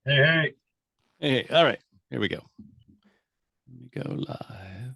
Hey, hey. Hey, all right, here we go. Let me go live.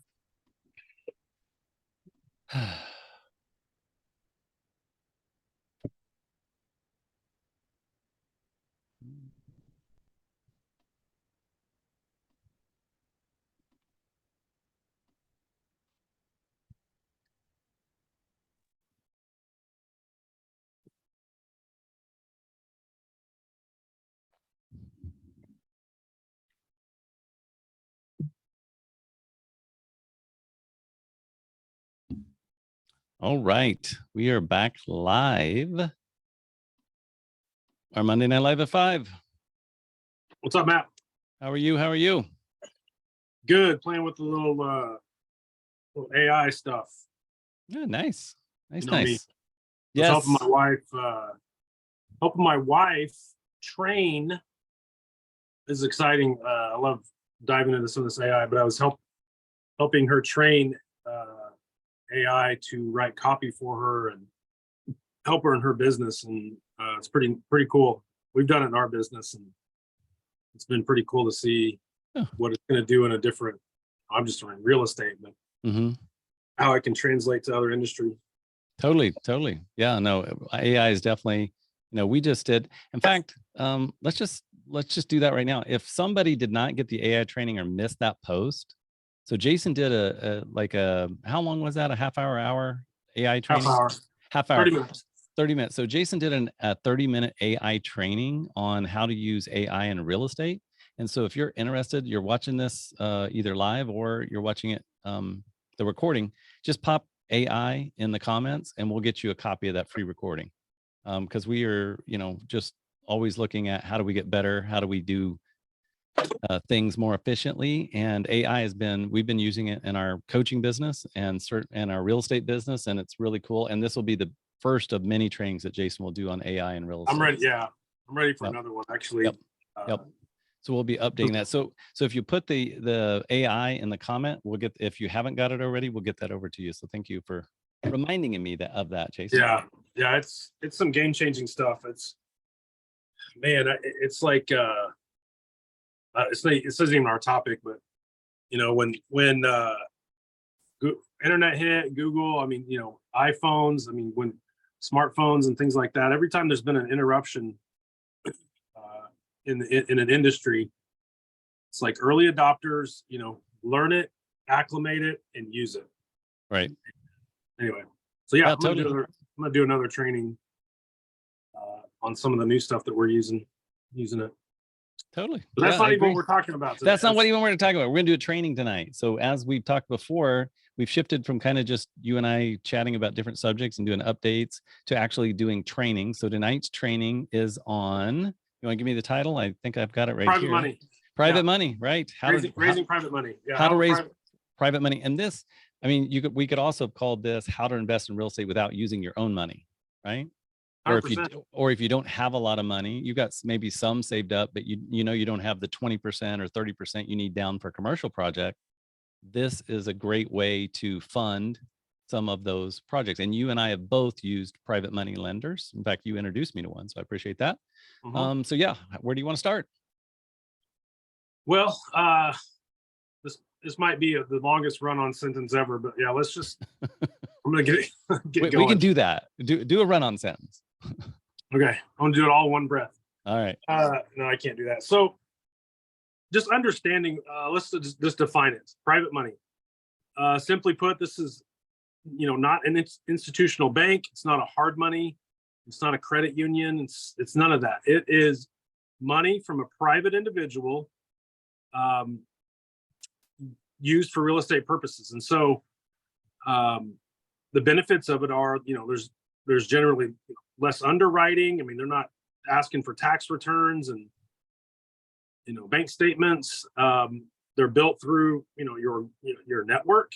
All right, we are back live. Our Monday Night Live at 5. What's up, Matt? How are you? How are you? Good. Playing with the little AI stuff. Yeah, nice. Nice, You know me. nice. Was helping Yes. my wife train. This is exciting. I love diving into some of this AI, but I was helping her train AI to write copy for her and help her in her business, and it's pretty cool. We've done it in our business, and it's been pretty cool to see Oh. what it's going to do in a different. I'm just in real estate, but how it can translate to other industries. Totally. Yeah, no, AI is definitely, we just did. In fact, let's just do that right now. If somebody did not get the AI training or missed that post, so Jason did how long was that? A half hour AI training? Half hour. 30 minutes. 30 minutes. So Jason did a 30-minute AI training on how to use AI in real estate. And so if you're interested, you're watching this either live or you're watching it, the recording, just pop AI in the comments and we'll get you a copy of that free recording. Because we are, just always looking at how do we get better? How do we do things more efficiently? And AI we've been using it in our coaching business and our real estate business. And it's really cool. And this will be the first of many trainings that Jason will do on AI and real estate. I'm ready. Yeah, I'm ready for another one, actually. Yep. So we'll be updating that. So if you put the AI in the comment, if you haven't got it already, we'll get that over to you. So thank you for reminding me of that, Jason. Yeah, it's some game-changing stuff. It's like it isn't even our topic, but when internet hit, Google, iPhones, when smartphones and things like that, every time there's been an interruption in an industry, it's like early adopters, learn it, acclimate it, and use it. Right. Anyway, so yeah, I'm totally. gonna do another training on some of the new stuff that we're using it. Totally. But that's not even what we're talking about today. That's not what even we're talking about. We're gonna do a training tonight. So as we've talked before, we've shifted from kind of just you and I chatting about different subjects and doing updates to actually doing training. So tonight's training is on, you want to give me the title? I think I've got it right here. Private money, right? Raising private money. Yeah. How to raise private money. And this, we could also have called this how to invest in real estate without using your own money, right? 100%. Or if you don't have a lot of money, you got maybe some saved up, but you don't have the 20% or 30% you need down for a commercial project. This is a great way to fund some of those projects. And you and I have both used private money lenders. In fact, you introduced me to one, so I appreciate that. So yeah, where do you want to start? Well, this might be the longest run-on sentence ever, but yeah, let's just. I'm gonna get going. We can do that. Do a run-on sentence. Okay, I'm gonna do it all in one breath. All right. No, I can't do that. So, just understanding. Let's just define it. Private money. Simply put, this is, not an institutional bank. It's not a hard money. It's not a credit union. It's none of that. It is money from a private individual, used for real estate purposes. And so, the benefits of it are, there's generally less underwriting. They're not asking for tax returns and bank statements. They're built through your network.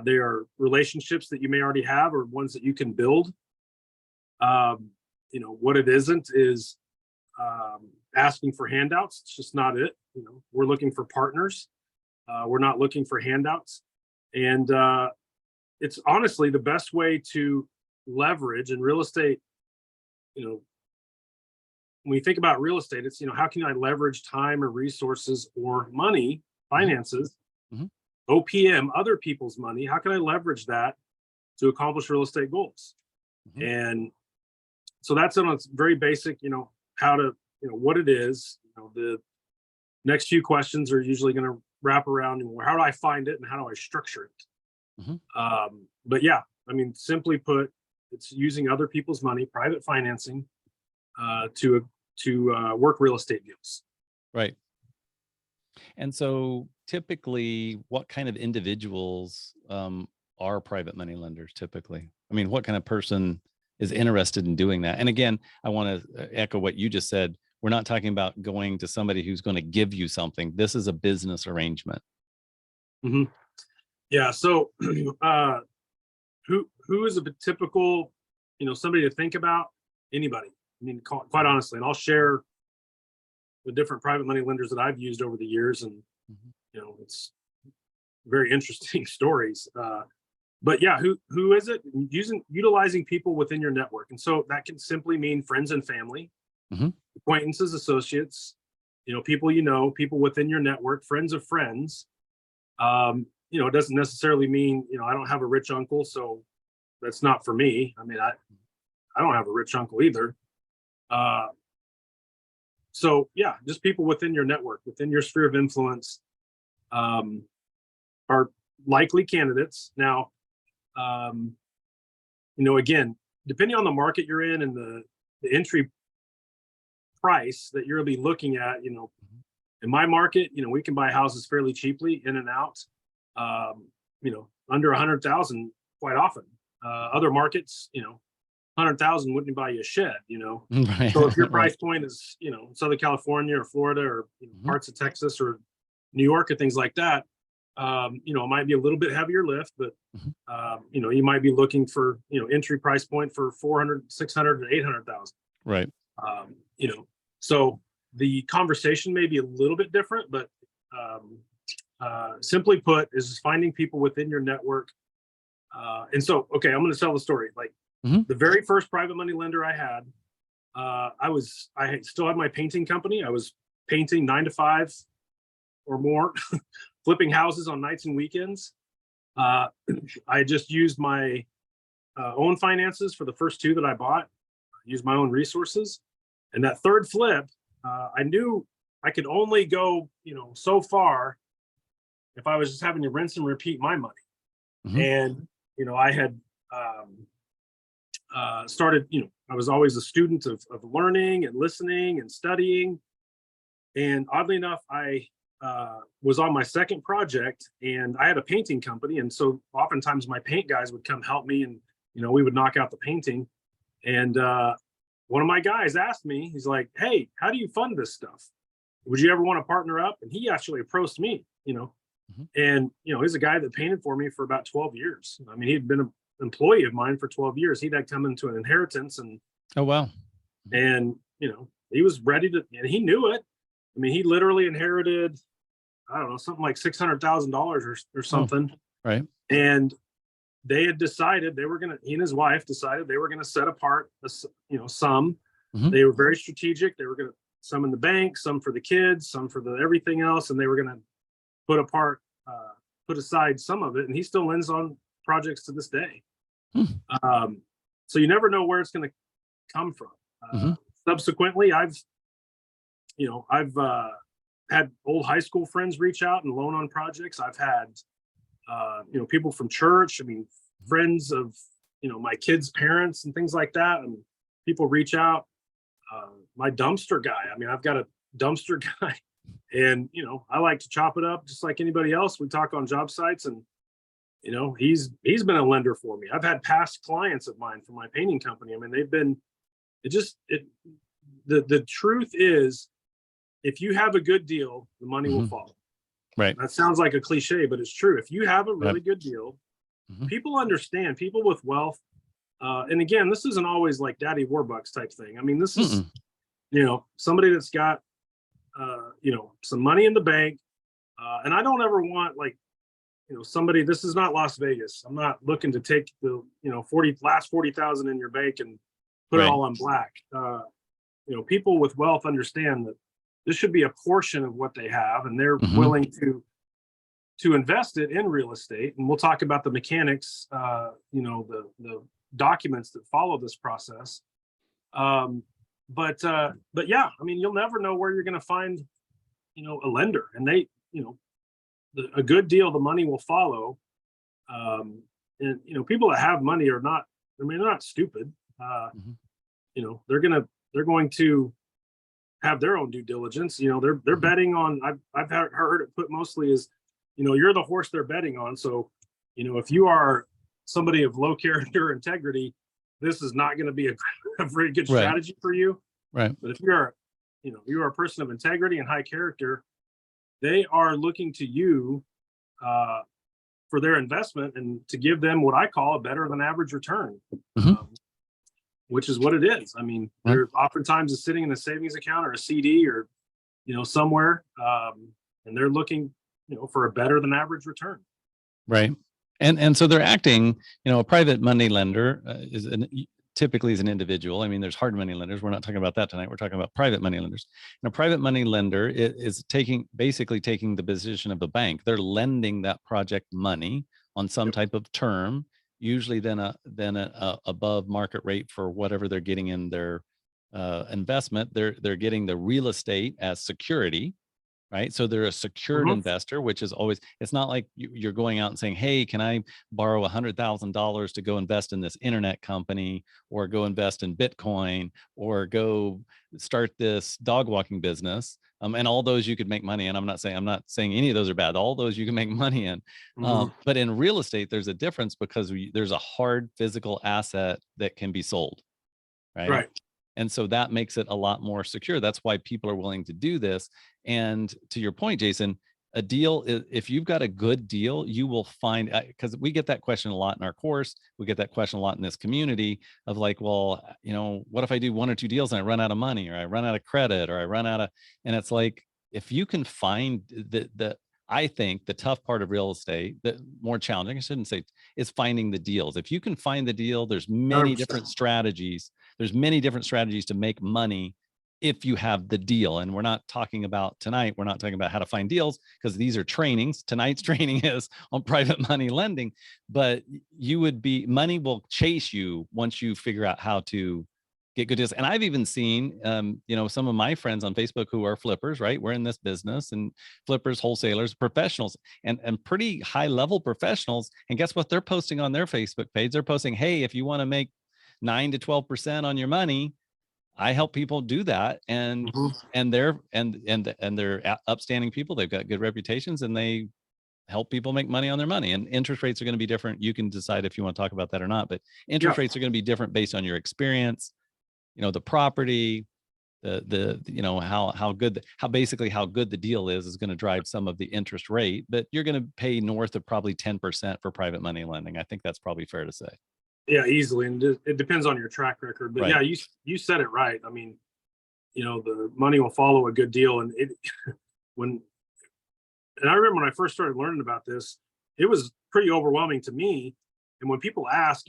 They are relationships that you may already have or ones that you can build. What it isn't is asking for handouts. It's just not it. We're looking for partners. We're not looking for handouts. And it's honestly the best way to leverage in real estate. when we think about real estate, it's, how can I leverage time or resources or money, finances, Mhm. OPM, other people's money? How can I leverage that to accomplish real estate goals? Mhm. And so that's on its very basic, how to, what it is. The next few questions are usually going to wrap around, how do I find it and how do I structure it? Mhm. But yeah, I mean, simply put, it's using other people's money, private financing, to work real estate deals. Right. And so typically, what kind of individuals are private money lenders typically? I mean, what kind of person is interested in doing that? And again, I want to echo what you just said. We're not talking about going to somebody who's going to give you something. This is a business arrangement. Hmm. Yeah. So, who is a typical, somebody to think about? Anybody. I mean, quite honestly, and I'll share the different private money lenders that I've used over the years, and Mhm. it's very interesting stories. But yeah, who is it? Utilizing people within your network, and so that can simply mean friends and family, Mhm. acquaintances, associates, people people within your network, friends of friends. It doesn't necessarily mean I don't have a rich uncle, so that's not for me. I mean, I don't have a rich uncle either. Uh, so yeah, just people within your network, within your sphere of influence, um, are likely candidates. Now, again, depending on the market you're in and the entry price that you're going to be looking at, in my market, we can buy houses fairly cheaply in and out, under 100,000 quite often. Other markets, 100,000 wouldn't buy you a shed, Right. So if your Right. price point is, Southern California or Florida or Mhm. parts of Texas or New York or things like that, it might be a little bit heavier lift, but Mhm. you might be looking for, entry price point for 400, 600, and 800,000. Right. Um, you know, so the conversation may be a little bit different, but um, simply put, is finding people within your network. And so, okay, I'm going to tell the story. Like Mhm. the very first private money lender I had, I still had my painting company. I was painting 9 to 5 or more, flipping houses on nights and weekends. Uh, I just used my own finances for the first two that I bought, used my own resources. And that third flip, I knew I could only go, so far if I was just having to rinse and repeat my money. Mhm. And, I had started, I was always a student of learning and listening and studying. And oddly enough, I was on my second project and I had a painting company. And so oftentimes my paint guys would come help me and, we would knock out the painting. And one of my guys asked me, he's like, hey, how do you fund this stuff? Would you ever want to partner up? And he actually approached me, Mhm. and, he's a guy that painted for me for about 12 years. I mean, he'd been an employee of mine for 12 years. He'd had come into an inheritance Oh, wow. and, he was ready to, and he knew it. I mean, he literally inherited, I don't know, something like $600,000 or Oh, something. right. And they had decided he and his wife decided they were going to set apart, some. Mhm. They were very strategic. They were going to, some in the bank, some for the kids, some for the everything else. And they were going to put aside some of it. And he still lends on projects to this day. Hmm. So you never know where it's going to come from. Mhm. Subsequently, I've had old high school friends reach out and loan on projects. I've had, people from church. I mean, friends of, my kids' parents and things like that. And people reach out. My dumpster guy. I mean, I've got a dumpster guy, and I like to chop it up just like anybody else. We talk on job sites, and he's been a lender for me. I've had past clients of mine from my painting company. I mean, they've been. The truth is, if you have a good deal, the money will Mhm. follow. Right. That sounds like a cliche, but it's true. If you have a Yep. really good deal, Mhm. people understand. People with wealth, and again, this isn't always like Daddy Warbucks type thing. I mean, this is Mm-mm. somebody that's got some money in the bank, and I don't ever want like somebody. This is not Las Vegas. I'm not looking to take the 40,000 in your bank and put it Right. all on black. people with wealth understand that this should be a portion of what they have, and they're Mhm. willing to invest it in real estate. And we'll talk about the mechanics, the documents that follow this process. But yeah, I mean, you'll never know where you're going to find, a lender, and they, a good deal, the money will follow. And people that have money are not, I mean, they're not stupid. Mhm. They're going to have their own due diligence. They're Mhm. betting on. I've heard it put mostly as, you're the horse they're betting on. So, if you are somebody of low character integrity, this is not going to be a very good Right. strategy for you. Right. But if you are a person of integrity and high character, they are looking to you for their investment and to give them what I call a better than average return, Mhm. which is what it is. I mean, Right. they're oftentimes is sitting in a savings account or a CD or, somewhere, and they're looking, for a better than average return. Right. And so they're acting, a private money lender typically is an individual. I mean, there's hard money lenders. We're not talking about that tonight. We're talking about private money lenders. And a private money lender is basically taking the position of a bank. They're lending that project money on some Yep. type of term, usually then a above market rate for whatever they're getting in their investment. They're getting the real estate as security, right? So they're a secured Mhm. investor, which is always, it's not like you're going out and saying, hey, can I borrow $100,000 to go invest in this internet company or go invest in Bitcoin or go start this dog walking business? And all those you could make money in. I'm not saying any of those are bad. All those you can make money in. Mhm. But in real estate, there's a difference because there's a hard physical asset that can be sold, right? Right. And so that makes it a lot more secure. That's why people are willing to do this. And to your point, Jason, a deal, if you've got a good deal, you will find, because we get that question a lot in our course. We get that question a lot in this community of like, well, what if I do one or two deals and I run out of money or I run out of credit or I run out of, and it's like, if you can find I think the tough part of real estate, the more challenging, I shouldn't say, is finding the deals. If you can find the deal, there's many 100%. different strategies. There's many different strategies to make money if you have the deal. And we're not talking about tonight, we're not talking about how to find deals because these are trainings. Tonight's training is on private money lending, but money will chase you once you figure out how to get good deals. And I've even seen, some of my friends on Facebook who are flippers, right? We're in this business and flippers, wholesalers, professionals, and pretty high level professionals. And guess what? They're posting on their Facebook page. They're posting, hey, if you want to make 9 to 12% on your money, I help people do that. And Mhm. they're upstanding people. They've got good reputations and they help people make money on their money. And interest rates are going to be different. You can decide if you want to talk about that or not, but interest Yeah. rates are going to be different based on your experience, the property, how good the deal is going to drive some of the interest rate, but you're going to pay north of probably 10% for private money lending. I think that's probably fair to say. Yeah, easily. And it depends on your track record. But Right. yeah, you said it right. I mean, the money will follow a good deal. And when, and I remember when I first started learning about this, it was pretty overwhelming to me. And when people ask,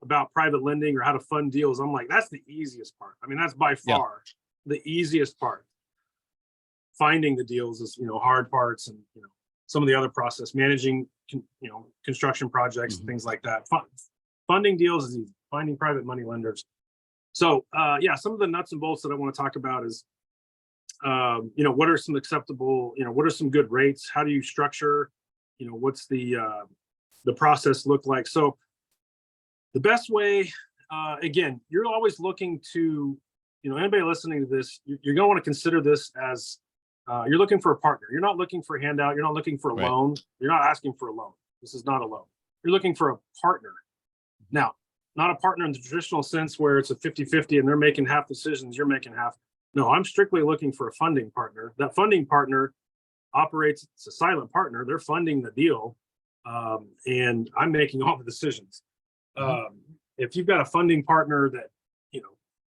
about private lending or how to fund deals, I'm like, that's the easiest part. I mean, that's by Yeah. far the easiest part. Finding the deals is, hard parts, and, some of the other process, managing, construction projects and Mhm. things like that. Funding deals is easy. Finding private money lenders. So, yeah, some of the nuts and bolts that I want to talk about is, what are some acceptable, what are some good rates? How do you structure, what's the process look like? So the best way, again, you're always looking to, anybody listening to this, you're going to want to consider this as you're looking for a partner. You're not looking for a handout. You're not looking for a Right. loan. You're not asking for a loan. This is not a loan. You're looking for a partner. Now, not a partner in the traditional sense where it's a 50-50 and they're making half decisions, you're making half. No, I'm strictly looking for a funding partner. That funding partner operates, it's a silent partner. They're funding the deal, and I'm making all the decisions. Mhm. If you've got a funding partner that,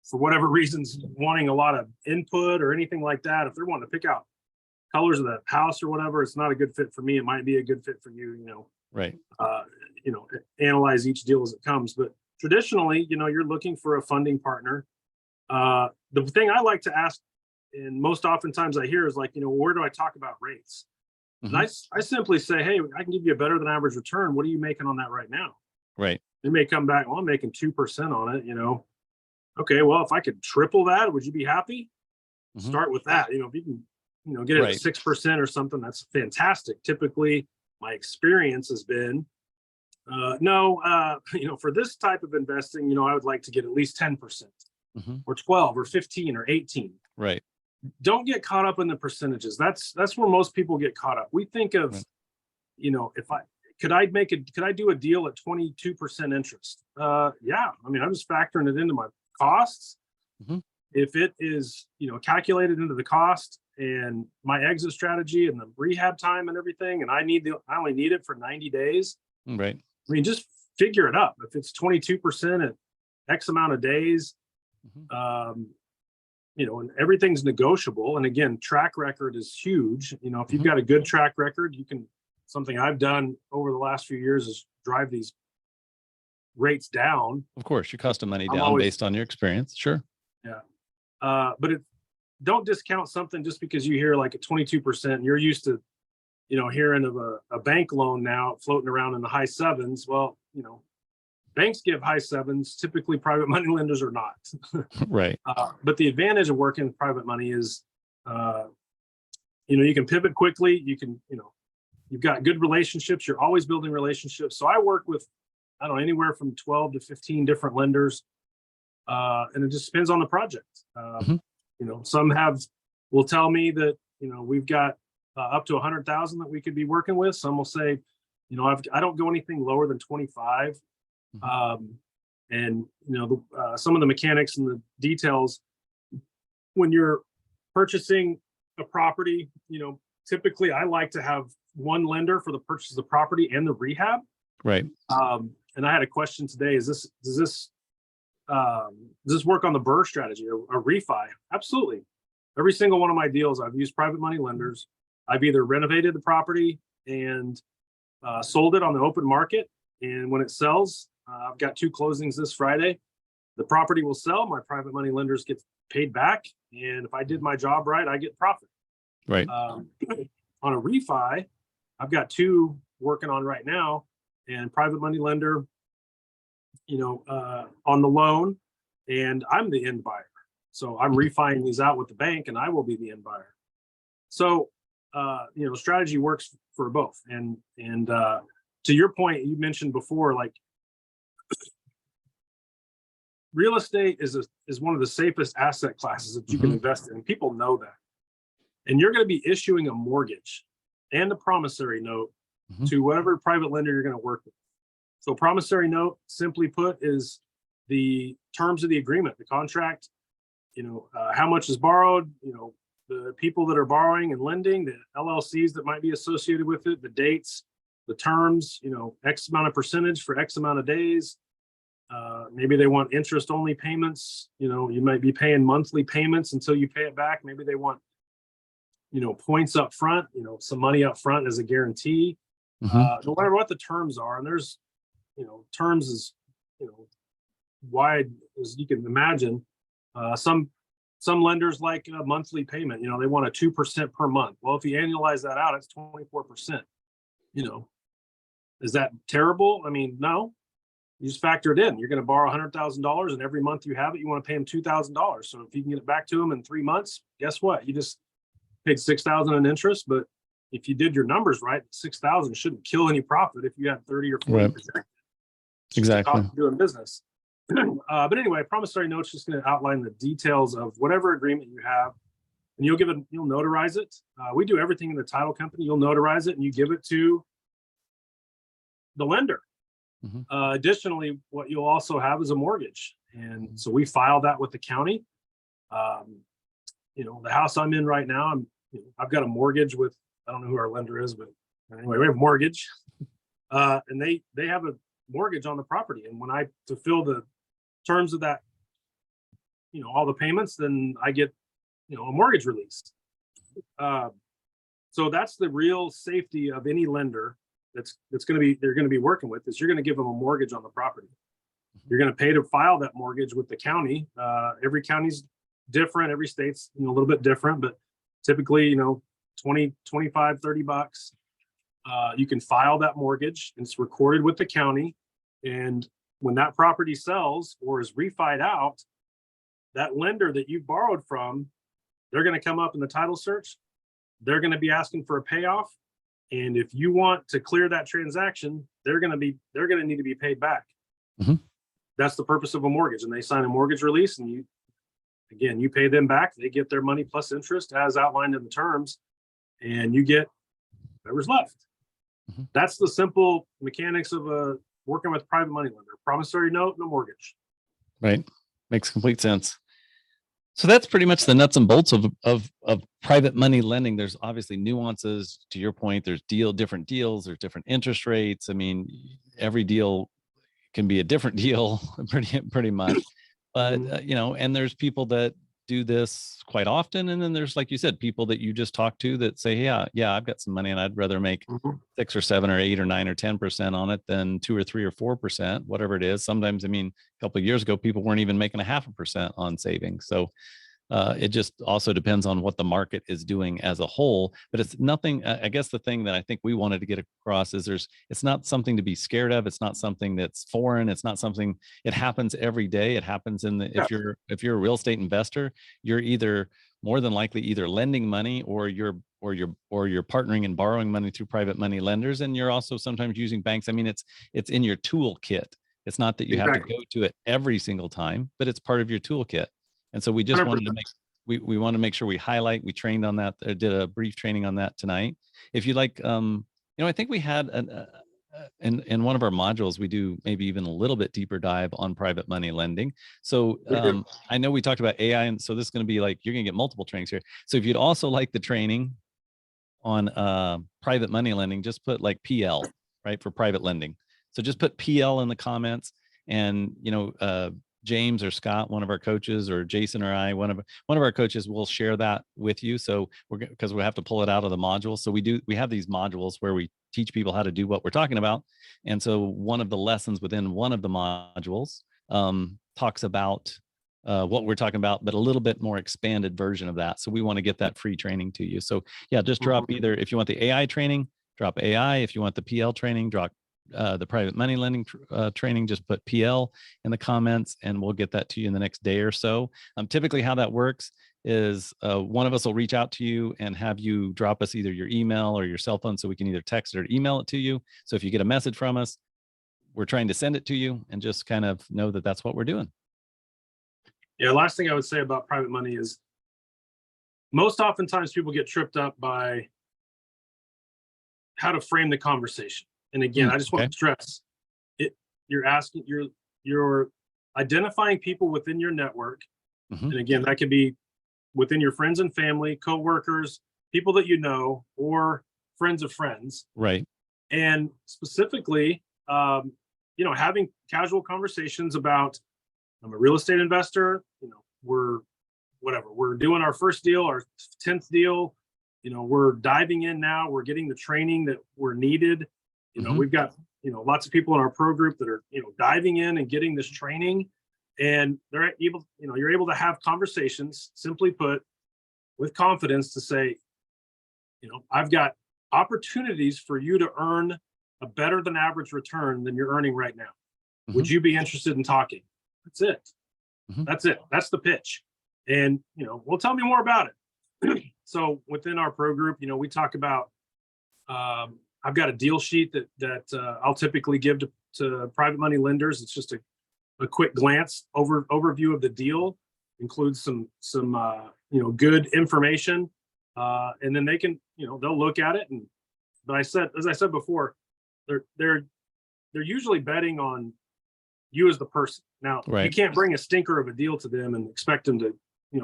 for whatever reasons, wanting a lot of input or anything like that, if they're wanting to pick out colors of the house or whatever, it's not a good fit for me. It might be a good fit for you, Right. analyze each deal as it comes. But traditionally, you're looking for a funding partner. The thing I like to ask, and most oftentimes I hear is like, where do I talk about rates? And I simply say, hey, I can give you a better than average return. What are you making on that right now? Right. They may come back, well, I'm making 2% on it. Okay, well, if I could triple that, would you be happy? Start with that. If you can, get it Right. at 6% or something, that's fantastic. Typically, my experience has been, no, for this type of investing, I would like to get at least 10% or 12 or 15 or 18. Right. Don't get caught up in the percentages. That's where most people get caught up. We think of, Right. if I could I do a deal at 22% interest? Yeah. I mean, I'm just factoring it into my costs. If it is, calculated into the cost and my exit strategy and the rehab time and everything, and I only need it for 90 days. Right. I mean, just figure it up. If it's 22% at X amount of days, and everything's negotiable. And again, track record is huge. If you've got a good track record, something I've done over the last few years is drive these rates down. Of course, your cost of money I'm down always- based on your experience. Sure. Yeah. But don't discount something just because you hear like a 22%, and you're used to, hearing of a bank loan now floating around in the high sevens. Well, banks give high sevens. Typically, private money lenders are not. Right. But the advantage of working with private money is, you can pivot quickly. You can, you've got good relationships. You're always building relationships. So I work with, anywhere from 12 to 15 different lenders. And it just depends on the project. Some will tell me that, we've got up to 100,000 that we could be working with. Some will say, I don't go anything lower than 25. And some of the mechanics and the details when you're purchasing a property, typically I like to have one lender for the purchase of the property and the rehab. Right. And I had a question today. Does this work on the BRRRR strategy or refi? Absolutely. Every single one of my deals, I've used private money lenders. I've either renovated the property and sold it on the open market. And when it sells, I've got 2 closings this Friday. The property will sell. My private money lenders get paid back. And if I did my job right, I get profit. Right. On a refi, I've got 2 working on right now, and private money lender, on the loan, and I'm the end buyer. So I'm refining these out with the bank, and I will be the end buyer. So, strategy works for both. And to your point, you mentioned before, like real estate is one of the safest asset classes that you can invest in. People know that. And you're going to be issuing a mortgage and a promissory note to whatever private lender you're going to work with. So promissory note, simply put, is the terms of the agreement, the contract, how much is borrowed, the people that are borrowing and lending, the LLCs that might be associated with it, the dates, the terms, X amount of percentage for X amount of days. Maybe they want interest only payments. You might be paying monthly payments until you pay it back. Maybe they want, points up front, some money up front as a guarantee. No matter what the terms are, and there's, terms is, wide as you can imagine. Some lenders like a monthly payment, they want a 2% per month. Well, if you annualize that out, it's 24%. Is that terrible? I mean, no. You just factor it in. You're going to borrow $100,000, and every month you have it, you want to pay them $2,000. So if you can get it back to them in 3 months, guess what? You just paid $6,000 in interest. But if you did your numbers right, $6,000 shouldn't kill any profit if you had 30 or 40%. Right. Exactly. Doing business. But anyway, promissory note's just going to outline the details of whatever agreement you have, and you'll notarize it. We do everything in the title company. You'll notarize it and you give it to the lender. Additionally, what you'll also have is a mortgage. And so we file that with the county. The house I'm in right now, I've got a mortgage with, I don't know who our lender is, but anyway, we have a mortgage. And they have a mortgage on the property. And when I fulfill the terms of that, all the payments, then I get, a mortgage release. So that's the real safety of any lender they're going to be working with, is you're going to give them a mortgage on the property. You're going to pay to file that mortgage with the county. Every county's different. Every state's, a little bit different, but typically, 20, 25, $30. You can file that mortgage. It's recorded with the county. And when that property sells or is refied out, that lender that you borrowed from, they're going to come up in the title search. They're going to be asking for a payoff. And if you want to clear that transaction, they're going to need to be paid back. Mhm. That's the purpose of a mortgage. And they sign a mortgage release, and you pay them back. They get their money plus interest as outlined in the terms, and you get whatever's left. Mhm. That's the simple mechanics of working with private money lender: promissory note and a mortgage. Right. Makes complete sense. So that's pretty much the nuts and bolts of private money lending. There's obviously nuances to your point. There's different deals, there's different interest rates. I mean, every deal can be a different deal pretty much. But and there's people that do this quite often, and then there's, like you said, people that you just talk to that say, yeah, I've got some money and I'd rather make 6 or 7 or 8 or 9 or 10% on it than 2 or 3 or 4%, whatever it is. Sometimes, a couple of years ago, people weren't even making 0.5% on savings. So it just also depends on what the market is doing as a whole. But it's nothing. I guess the thing that I think we wanted to get across is it's not something to be scared of. It's not something that's foreign. It's not something. It happens every day. It happens if you're a real estate investor, you're either more than likely either lending money or you're partnering and borrowing money through private money lenders, and you're also sometimes using banks. It's in your toolkit. It's not that you have to go to it every single time, but it's part of your toolkit. And so we just 100%. wanted to we want to make sure we highlight. We trained on that. Did a brief training on that tonight. If you like, I think we had in one of our modules, we do maybe even a little bit deeper dive on private money lending. So I know we talked about AI, and so this is going to be like, you're going to get multiple trainings here. So if you'd also like the training on private money lending, just put like PL, right, for private lending. So just put PL in the comments, and James or Scott, one of our coaches, or Jason or I, one of our coaches, will share that with you. So because we have to pull it out of the module. So we have these modules where we teach people how to do what we're talking about. And so one of the lessons within one of the modules talks about what we're talking about, but a little bit more expanded version of that. So we want to get that free training to you. So yeah, just drop either, if you want the AI training, drop AI. If you want the PL training, drop the private money lending training, just put PL in the comments, and we'll get that to you in the next day or so. Typically how that works is one of us will reach out to you and have you drop us either your email or your cell phone, so we can either text or email it to you. So if you get a message from us, we're trying to send it to you, and just kind of know that that's what we're doing. Yeah, last thing I would say about private money is most oftentimes people get tripped up by how to frame the conversation. And again, I just want to stress it. You're identifying people within your network. And again, that could be within your friends and family, coworkers, people that you know, or friends of friends. Right. And specifically, having casual conversations about, I'm a real estate investor, we're doing our first deal, our 10th deal, we're diving in now, we're getting the training that we're needed. We've got, lots of people in our pro group that are, diving in and getting this training, and they're able, you're able to have conversations, simply put, with confidence, to say, I've got opportunities for you to earn a better than average return than you're earning right now. Would you be interested in talking? That's it. That's it. That's the pitch. And, well, tell me more about it. So within our pro group, we talk about, I've got a deal sheet that I'll typically give to private money lenders. It's just a quick glance overview of the deal, includes some good information, and then they can, they'll look at it. But as I said before, they're usually betting on you as the person. Now, you can't bring a stinker of a deal to them and expect them to,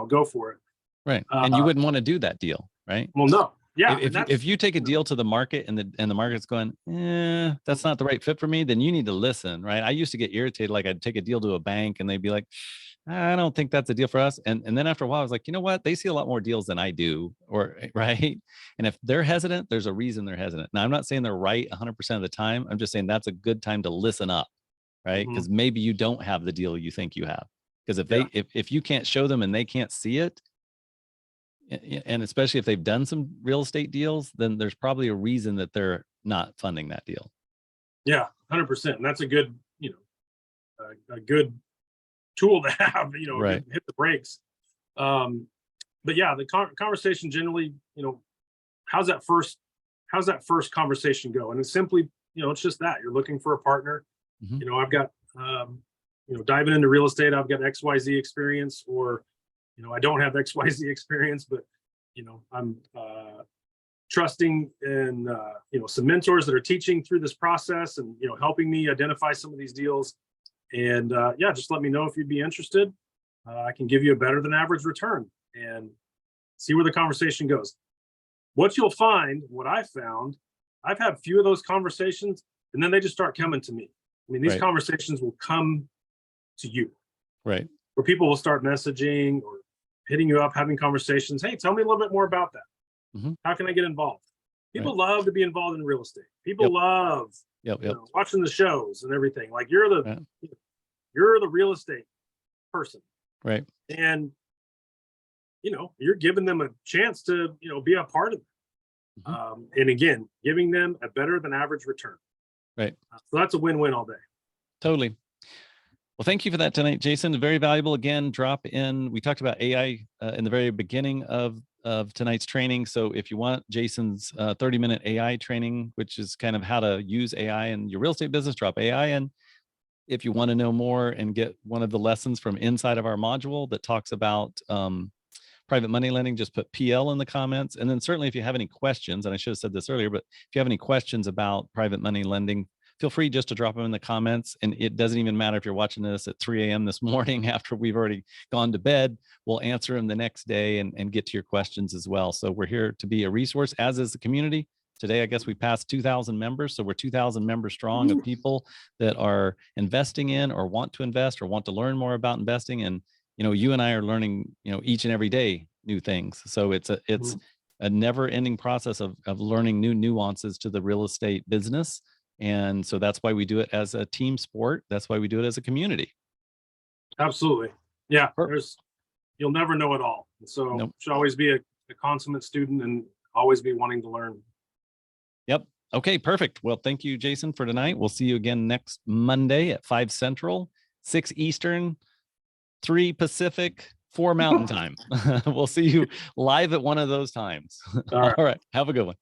go for it. Right. And you wouldn't want to do that deal, right? Well, no. Yeah. If you take a deal to the market and the market's going, that's not the right fit for me, then you need to listen, right? I used to get irritated. Like, I'd take a deal to a bank and they'd be like, I don't think that's a deal for us. And then after a while, I was like, you know what? They see a lot more deals than I do, right? And if they're hesitant, there's a reason they're hesitant. Now, I'm not saying they're right 100% of the time. I'm just saying that's a good time to listen up, right? Mhm. Because maybe you don't have the deal you think you have. Because if Yeah. if you can't show them and they can't see it, and especially if they've done some real estate deals, then there's probably a reason that they're not funding that deal. Yeah, 100%. And that's a good, a good tool to have, a Right. good hit the brakes. Um, but yeah, the conversation generally, how's that first conversation go? And it's simply, it's just that you're looking for a partner. Mhm. I've got, diving into real estate, I've got XYZ experience, or, I don't have XYZ experience, but, I'm trusting in, some mentors that are teaching through this process and, helping me identify some of these deals. And yeah, just let me know if you'd be interested. I can give you a better than average return and see where the conversation goes. What you'll find, what I found, I've had a few of those conversations, and then they just start coming to me. I mean, these Right. conversations will come to you, Right. where people will start messaging or hitting you up, having conversations. Hey, tell me a little bit more about that. Mhm. How can I get involved? People love to be involved in real estate. People Yep. love Yep. Yep. watching the shows and everything. Like Right. you're the real estate person, Right. and you're giving them a chance to be a part of it. And again, giving them a better than average return. Right. So that's a win-win all day. Totally. Well, thank you for that tonight, Jason. Very valuable. Again, drop in. We talked about AI in the very beginning of tonight's training. So if you want Jason's 30-minute AI training, which is kind of how to use AI in your real estate business, drop AI in. If you want to know more and get one of the lessons from inside of our module that talks about private money lending, just put PL in the comments. And then certainly if you have any questions, and I should have said this earlier, but if you have any questions about private money lending, feel free just to drop them in the comments. And it doesn't even matter if you're watching this at 3 a.m. this morning after we've already gone to bed. We'll answer them the next day and get to your questions as well. So we're here to be a resource, as is the community. Today, I guess we passed 2,000 members. So we're 2,000 members strong of people that are investing in or want to invest or want to learn more about investing. And you and I are learning, each and every day new things. So it's a never ending process of learning new nuances to the real estate business. And so that's why we do it as a team sport. That's why we do it as a community. Absolutely. Yeah. Perfect. You'll never know it all. So Nope. should always be a consummate student and always be wanting to learn. Yep. Okay, perfect. Well, thank you, Jason, for tonight. We'll see you again next Monday at 5 Central, 6 Eastern, 3 Pacific, 4 Mountain Time. We'll see you live at one of those times. All right. All right. Have a good one.